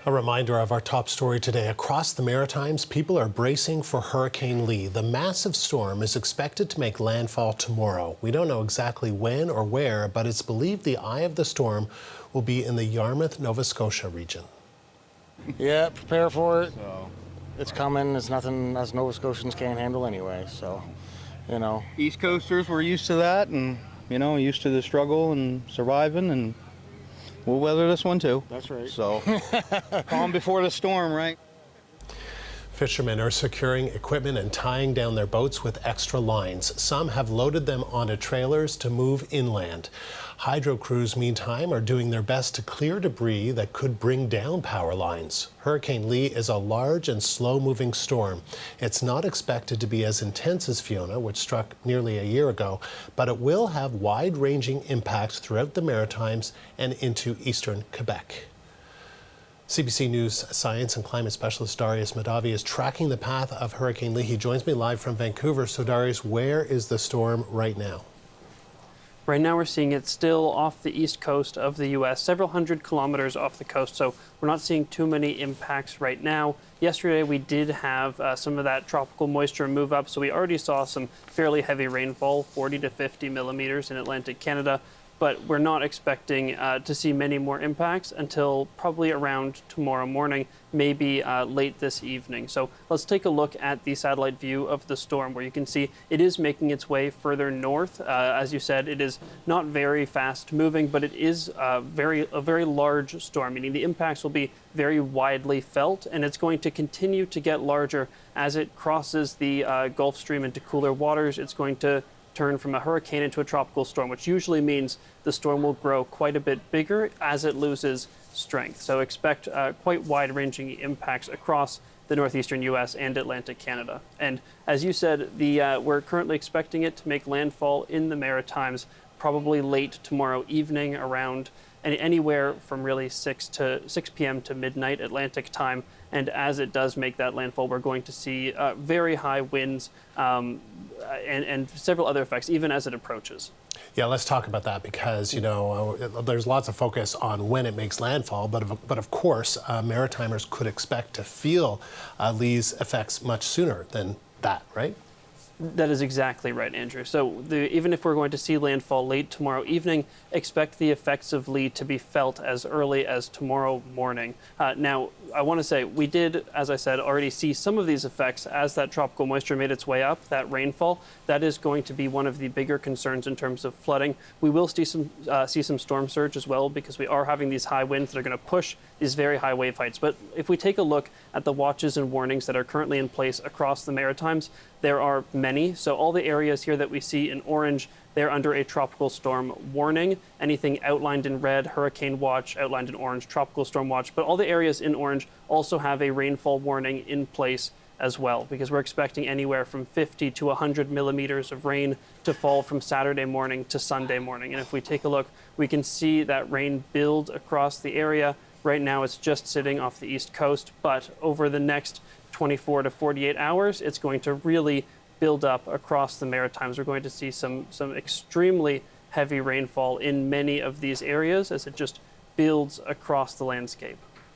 A reminder of our top story today. Across the Maritimes, people are bracing for Hurricane Lee. The massive storm is expected to make landfall tomorrow. We don't know exactly when or where, but it's believed the eye of the storm will be in the Yarmouth, Nova Scotia region. Yeah, prepare for it. It's coming. It's nothing us Nova Scotians can't handle anyway, so, you know. East Coasters were used to that and, used to the struggle and surviving, and we'll weather this one too. That's right. So, calm before the storm, right? Fishermen are securing equipment and tying down their boats with extra lines. Some have loaded them onto trailers to move inland. Hydro crews, meantime, are doing their best to clear debris that could bring down power lines. Hurricane Lee is a large and slow-moving storm. It's not expected to be as intense as Fiona, which struck nearly a year ago, but it will have wide-ranging impacts throughout the Maritimes and into eastern Quebec. CBC News science and climate specialist Darius Madavi is tracking the path of Hurricane Lee. He joins me live from Vancouver. So Darius, where is the storm right now? Right now we're seeing it still off the east coast of the U.S., several hundred kilometers off the coast, so we're not seeing too many impacts right now. Yesterday we did have some of that tropical moisture move up, so we already saw some fairly heavy rainfall, 40 to 50 millimeters in Atlantic Canada. But we're not expecting to see many more impacts until probably around tomorrow morning, maybe late this evening. So let's take a look at the satellite view of the storm, where you can see it is making its way further north. As you said, it is not very fast moving, but it is a very large storm, meaning the impacts will be very widely felt, and it's going to continue to get larger as it crosses the Gulf Stream into cooler waters. It's going to turn from a hurricane into a tropical storm, which usually means the storm will grow quite a bit bigger as it loses strength. So expect quite wide-ranging impacts across the northeastern U.S. and Atlantic Canada. And as you said, we're currently expecting it to make landfall in the Maritimes probably late tomorrow evening, around anywhere from really 6 p.m. to midnight Atlantic time. And as it does make that landfall, we're going to see very high winds and several other effects, even as it approaches. Yeah, let's talk about that because, there's lots of focus on when it makes landfall, but of course, Maritimers could expect to feel Lee's effects much sooner than that, right? That is exactly right, Andrew. So even if we're going to see landfall late tomorrow evening, expect the effects of Lee to be felt as early as tomorrow morning. Now, I want to say we did, as I said, already see some of these effects as that tropical moisture made its way up, that rainfall. That is going to be one of the bigger concerns in terms of flooding. We will see some storm surge as well, because we are having these high winds that are going to push these very high wave heights. But if we take a look at the watches and warnings that are currently in place across the Maritimes, there are many. So all the areas here that we see in orange, they're under a tropical storm warning. Anything outlined in red, hurricane watch, outlined in orange, tropical storm watch. But all the areas in orange also have a rainfall warning in place as well, because we're expecting anywhere from 50 to 100 millimeters of rain to fall from Saturday morning to Sunday morning. And if we take a look, we can see that rain build across the area. Right now it's just sitting off the east coast, but over the next 24 to 48 hours, it's going to really build up across the Maritimes. We're going to see some extremely heavy rainfall in many of these areas as it just builds across the landscape.